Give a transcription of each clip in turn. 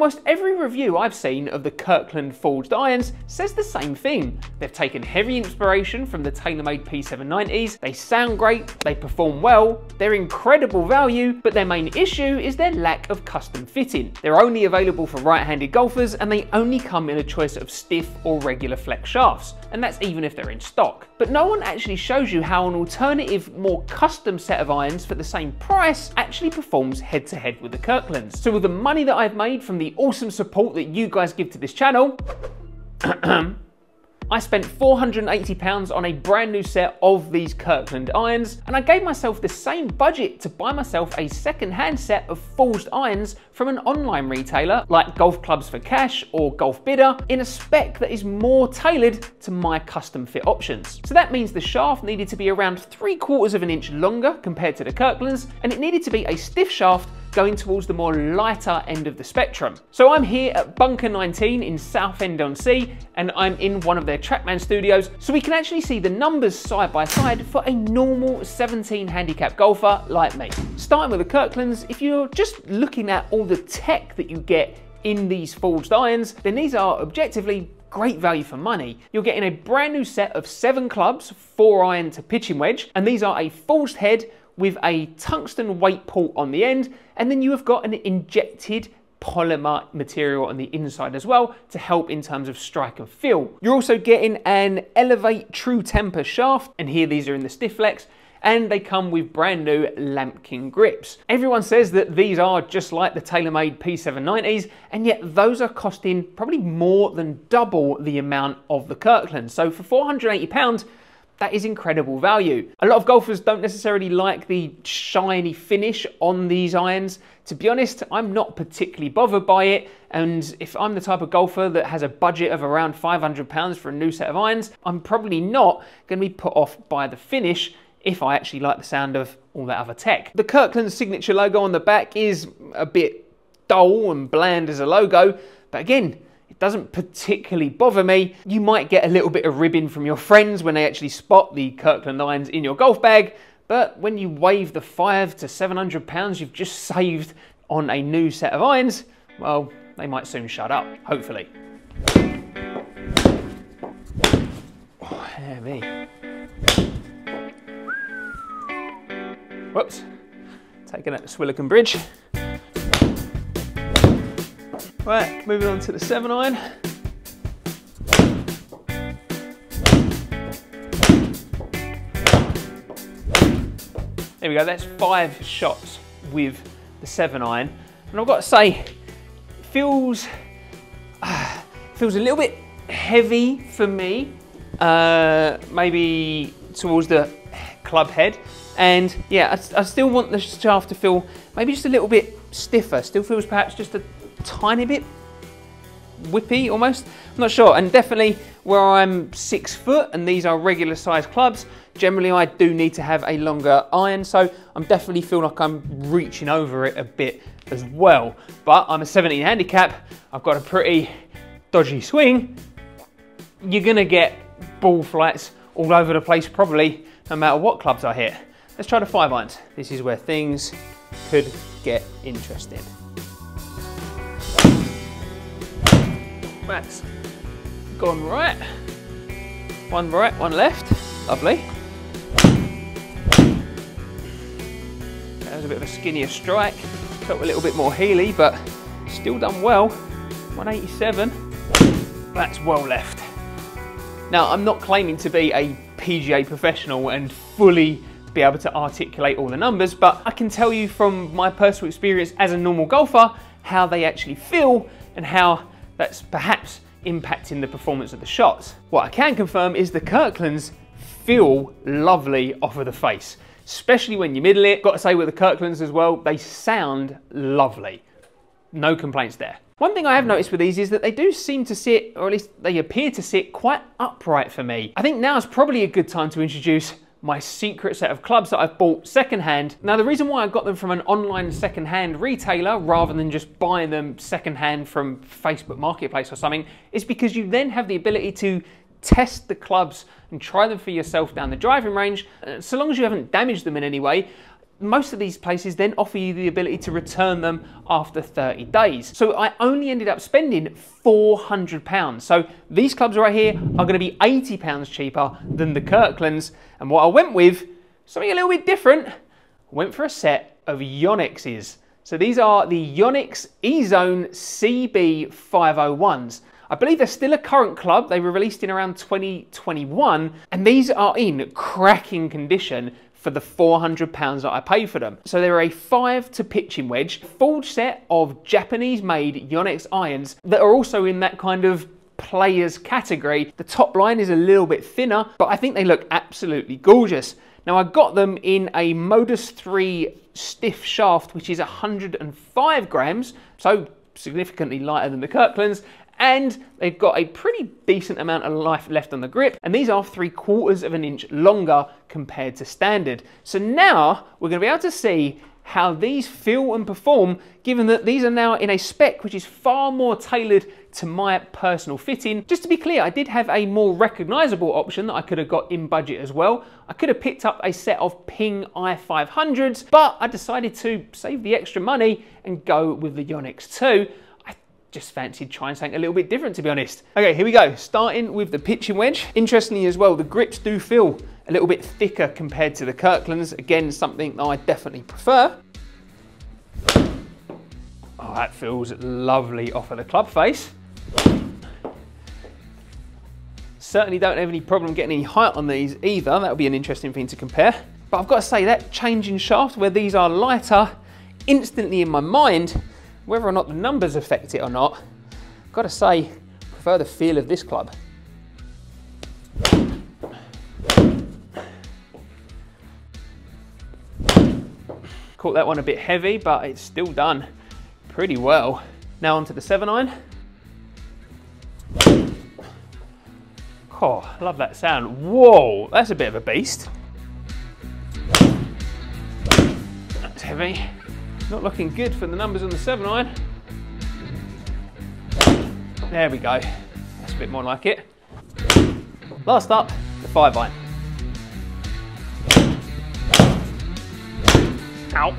Almost every review I've seen of the Kirkland forged irons says the same thing. They've taken heavy inspiration from the TaylorMade P790s, they sound great, they perform well, they're incredible value, but their main issue is their lack of custom fitting. They're only available for right-handed golfers and they only come in a choice of stiff or regular flex shafts, and that's even if they're in stock. But no one actually shows you how an alternative, more custom set of irons for the same price actually performs head-to-head with the Kirklands. So with the money that I've made from the awesome support that you guys give to this channel, I spent £480 on a brand new set of these Kirkland irons, and I gave myself the same budget to buy myself a second-hand set of forged irons from an online retailer like Golf Clubs for Cash or Golf Bidder in a spec that is more tailored to my custom fit options. So that means the shaft needed to be around 3/4 of an inch longer compared to the Kirklands, and it needed to be a stiff shaft going towards the more lighter end of the spectrum. So I'm here at Bunker 19 in Southend-on-Sea, and I'm in one of their TrackMan studios, so we can actually see the numbers side by side for a normal 17 handicap golfer like me. Starting with the Kirklands, if you're just looking at all the tech that you get in these forged irons, then these are objectively great value for money. You're getting a brand new set of 7 clubs, 4 iron to pitching wedge, and these are a forged head with a tungsten weight port on the end, and then you have got an injected polymer material on the inside as well to help in terms of strike and feel. You're also getting an Elevate True Temper shaft, and here these are in the stiff flex, and they come with brand new lambkin grips. Everyone says that these are just like the TaylorMade P790s, and yet those are costing probably more than double the amount of the Kirkland. So for £480, that is incredible value. A lot of golfers don't necessarily like the shiny finish on these irons. To be honest, I'm not particularly bothered by it, and if I'm the type of golfer that has a budget of around £500 for a new set of irons, I'm probably not going to be put off by the finish if I actually like the sound of all that other tech. The Kirkland signature logo on the back is a bit dull and bland as a logo, but again, it doesn't particularly bother me. You might get a little bit of ribbing from your friends when they actually spot the Kirkland irons in your golf bag, but when you wave the £500 to £700 you've just saved on a new set of irons, well, they might soon shut up, hopefully. Oh, heavy. Whoops, taking out the Swillican Bridge. Right, moving on to the 7 iron. There we go, that's 5 shots with the 7 iron. And I've got to say, it feels a little bit heavy for me, maybe towards the club head. And yeah, I still want the shaft to feel maybe just a little bit stiffer. Still feels perhaps just a tiny bit whippy almost. I'm not sure, and definitely where I'm 6 foot and these are regular size clubs, generally I do need to have a longer iron, so I'm definitely feel like I'm reaching over it a bit as well. But I'm a 17 handicap, I've got a pretty dodgy swing. You're gonna get ball flights all over the place probably, no matter what clubs I hit. Let's try the 5 irons. This is where things could get interesting. That's gone right. One right, one left. Lovely. That was a bit of a skinnier strike. Felt a little bit more heely, but still done well. 187. That's well left. Now, I'm not claiming to be a PGA professional and fully be able to articulate all the numbers, but I can tell you from my personal experience as a normal golfer how they actually feel and how that's perhaps impacting the performance of the shots. What I can confirm is the Kirklands feel lovely off of the face, especially when you middle it. Got to say with the Kirklands as well, they sound lovely. No complaints there. One thing I have noticed with these is that they do seem to sit, or at least they appear to sit, quite upright for me. I think now is probably a good time to introduce my secret set of clubs that I've bought secondhand. Now, the reason why I got them from an online secondhand retailer rather than just buying them secondhand from Facebook Marketplace or something is because you then have the ability to test the clubs and try them for yourself down the driving range. So long as you haven't damaged them in any way, most of these places then offer you the ability to return them after 30 days. So I only ended up spending £400. So these clubs right here are going to be £80 cheaper than the Kirklands. And what I went with, something a little bit different, I went for a set of Yonex. So these are the Yonex E-Zone CB501s. I believe they're still a current club. They were released in around 2021, and these are in cracking condition for the £400 that I paid for them. So they're a 5 to pitching wedge, full set of Japanese-made Yonex irons that are also in that kind of players category. The top line is a little bit thinner, but I think they look absolutely gorgeous. Now I got them in a Modus 3 stiff shaft, which is 105 grams, so significantly lighter than the Kirklands, and they've got a pretty decent amount of life left on the grip, and these are 3/4 of an inch longer compared to standard. So now we're going to be able to see how these feel and perform, given that these are now in a spec which is far more tailored to my personal fitting. Just to be clear, I did have a more recognisable option that I could have got in budget as well. I could have picked up a set of Ping i500s, but I decided to save the extra money and go with the Yonex 2. I just fancied trying something a little bit different, to be honest. Okay, here we go. Starting with the pitching wedge. Interestingly as well, the grips do feel a little bit thicker compared to the Kirklands. Again, something that I definitely prefer. Oh, that feels lovely off of the club face. Certainly don't have any problem getting any height on these either. That would be an interesting thing to compare. But I've got to say, that change in shaft where these are lighter, instantly in my mind, whether or not the numbers affect it or not, I've got to say, I prefer the feel of this club. Caught that one a bit heavy, but it's still done pretty well. Now onto the 7-iron. Oh, I love that sound. Whoa, that's a bit of a beast. That's heavy. Not looking good for the numbers on the 7-iron. There we go. That's a bit more like it. Last up, the 5-iron. Ow.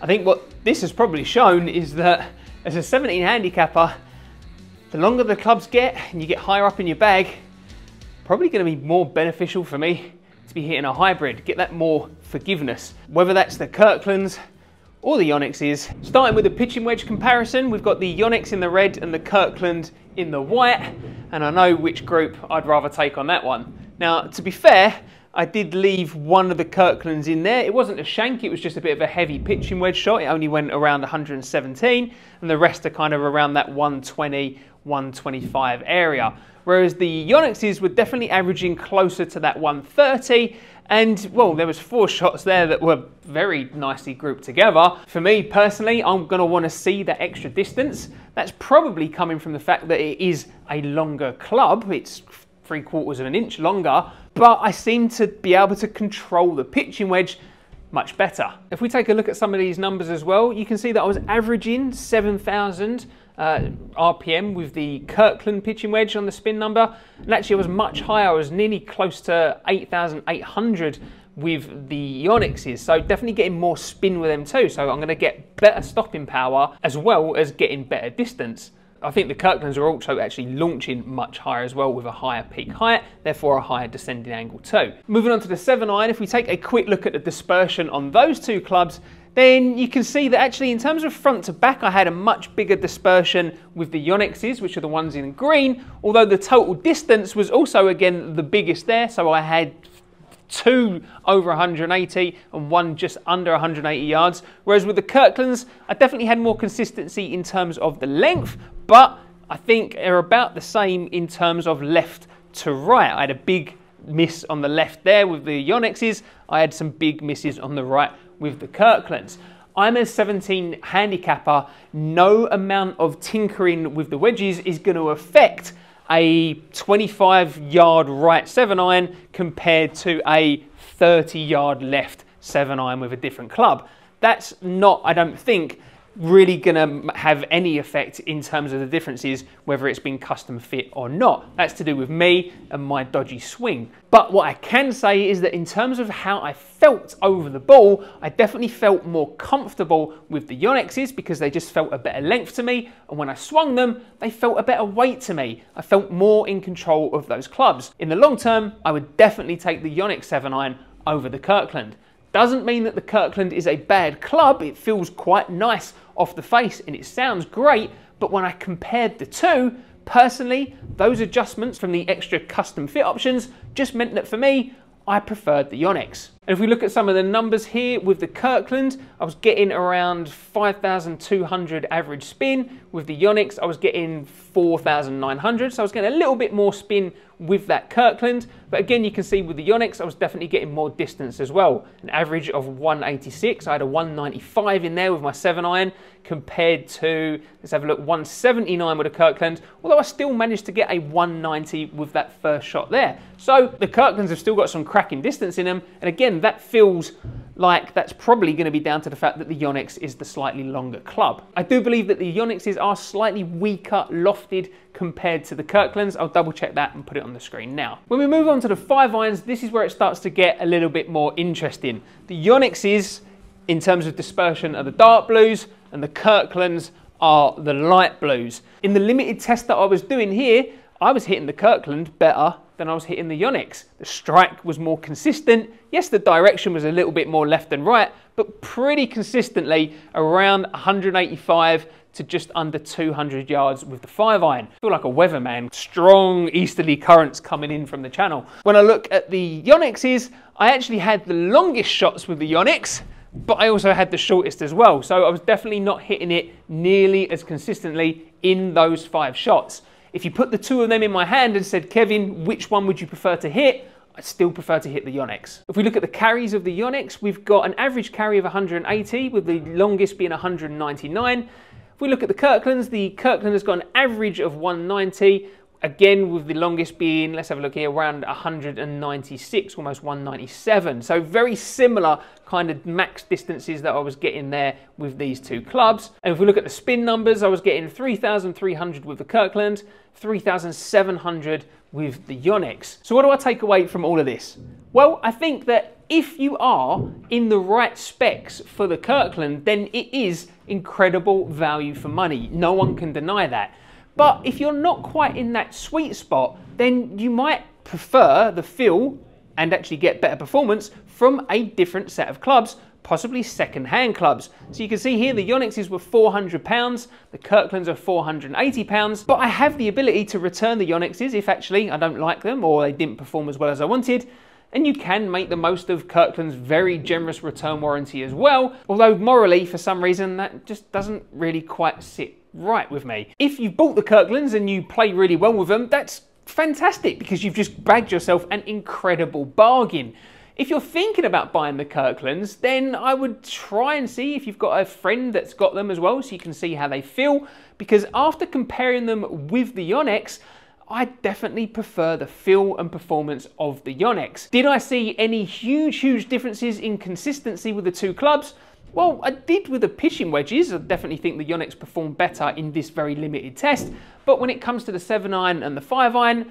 I think what this has probably shown is that as a 17 handicapper, the longer the clubs get and you get higher up in your bag, probably going to be more beneficial for me to be hitting a hybrid, get that more forgiveness. Whether that's the Kirklands or the Yonexes. Starting with the pitching wedge comparison, we've got the Yonex in the red and the Kirkland in the white, and I know which group I'd rather take on that one. Now, to be fair, I did leave one of the Kirklands in there. It wasn't a shank, it was just a bit of a heavy pitching wedge shot. It only went around 117, and the rest are kind of around that 120, 125 area. Whereas the Yonexes were definitely averaging closer to that 130, and well, there was 4 shots there that were very nicely grouped together. For me personally, I'm gonna wanna see that extra distance. That's probably coming from the fact that it is a longer club. It's 3/4 of an inch longer, but I seem to be able to control the pitching wedge much better. If we take a look at some of these numbers as well, you can see that I was averaging 7,000 RPM with the Kirkland pitching wedge on the spin number, and actually I was much higher. I was nearly close to 8,800 with the Yonexes, so definitely getting more spin with them too. So I'm going to get better stopping power as well as getting better distance. I think the Kirklands are also actually launching much higher as well with a higher peak height, therefore a higher descending angle too. Moving on to the 7-iron, if we take a quick look at the dispersion on those two clubs, then you can see that actually in terms of front to back, I had a much bigger dispersion with the Yonexes, which are the ones in green, although the total distance was also again the biggest there. So I had 2 over 180 and 1 just under 180 yards. Whereas with the Kirklands, I definitely had more consistency in terms of the length, but I think they're about the same in terms of left to right. I had a big miss on the left there with the Yonexes. I had some big misses on the right with the Kirklands. I'm a 17 handicapper. No amount of tinkering with the wedges is going to affect a 25-yard right 7-iron compared to a 30-yard left 7-iron with a different club. That's not, I don't think, really gonna have any effect in terms of the differences, whether it's been custom fit or not. That's to do with me and my dodgy swing. But what I can say is that in terms of how I felt over the ball, I definitely felt more comfortable with the Yonex because they just felt a better length to me, and when I swung them, they felt a better weight to me. I felt more in control of those clubs. In the long term, I would definitely take the Yonex 7-iron over the Kirkland. Doesn't mean that the Kirkland is a bad club. It feels quite nice off the face and it sounds great, but when I compared the two, personally, those adjustments from the extra custom fit options just meant that for me, I preferred the Yonex. And if we look at some of the numbers here with the Kirkland, I was getting around 5,200 average spin. With the Yonex, I was getting 4,900. So I was getting a little bit more spin with that Kirkland. But again, you can see with the Yonex, I was definitely getting more distance as well. An average of 186. I had a 195 in there with my 7-iron compared to, let's have a look, 179 with a Kirkland. Although I still managed to get a 190 with that first shot there. So the Kirklands have still got some cracking distance in them. And again, that feels like that's probably going to be down to the fact that the Yonex is the slightly longer club. I do believe that the Yonexes are slightly weaker lofted compared to the Kirklands. I'll double check that and put it on the screen now. When we move on to the 5-irons, this is where it starts to get a little bit more interesting. The Yonexes, in terms of dispersion, are the dark blues, and the Kirklands are the light blues. In the limited test that I was doing here, I was hitting the Kirkland better than I was hitting the Yonex. The strike was more consistent. Yes, the direction was a little bit more left and right, but pretty consistently around 185 to just under 200 yards with the 5-iron. I feel like a weatherman. Strong easterly currents coming in from the channel. When I look at the Yonexes, I actually had the longest shots with the Yonex, but I also had the shortest as well. So I was definitely not hitting it nearly as consistently in those 5 shots. If you put the two of them in my hand and said, Kevin, which one would you prefer to hit? I'd still prefer to hit the Yonex. If we look at the carries of the Yonex, we've got an average carry of 180, with the longest being 199. If we look at the Kirkland has got an average of 190, again with the longest being, let's have a look here, around 196, almost 197. So very similar kind of max distances that I was getting there with these two clubs. And if we look at the spin numbers, I was getting 3,300 with the Kirkland, 3,700 with the Yonex. So what do I take away from all of this? Well, I think that if you are in the right specs for the Kirkland, then it is incredible value for money. No one can deny that. But if you're not quite in that sweet spot, then you might prefer the feel and actually get better performance from a different set of clubs, possibly second-hand clubs. So you can see here the Yonexes were £400, the Kirklands are £480, but I have the ability to return the Yonexes if actually I don't like them or they didn't perform as well as I wanted. And you can make the most of Kirkland's very generous return warranty as well, although morally, for some reason, that just doesn't really quite sit right with me. If you've bought the Kirklands and you play really well with them, that's fantastic because you've just bagged yourself an incredible bargain. If you're thinking about buying the Kirklands, then I would try and see if you've got a friend that's got them as well so you can see how they feel, because after comparing them with the Yonex, I definitely prefer the feel and performance of the Yonex. Did I see any huge differences in consistency with the two clubs? Well, I did with the pitching wedges. I definitely think the Yonex performed better in this very limited test. But when it comes to the 7-iron and the 5-iron,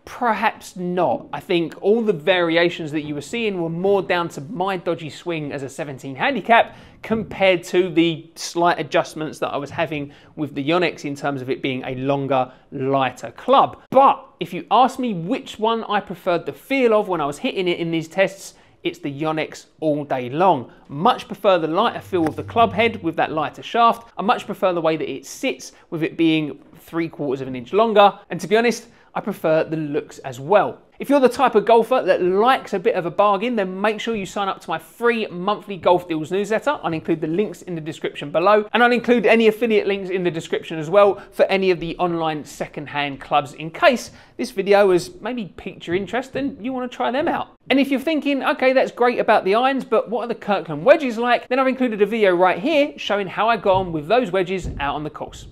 perhaps not. I think all the variations that you were seeing were more down to my dodgy swing as a 17 handicap compared to the slight adjustments that I was having with the Yonex in terms of it being a longer, lighter club. But if you ask me which one I preferred the feel of when I was hitting it in these tests, it's the Yonex all day long. Much prefer the lighter feel of the club head with that lighter shaft. I much prefer the way that it sits with it being 3/4 of an inch longer. And to be honest, I prefer the looks as well. If you're the type of golfer that likes a bit of a bargain, then make sure you sign up to my free monthly Golf Deals newsletter. I'll include the links in the description below, and I'll include any affiliate links in the description as well for any of the online second-hand clubs in case this video has maybe piqued your interest and you want to try them out. And if you're thinking, okay, that's great about the irons, but what are the Kirkland wedges like? Then I've included a video right here showing how I got on with those wedges out on the course.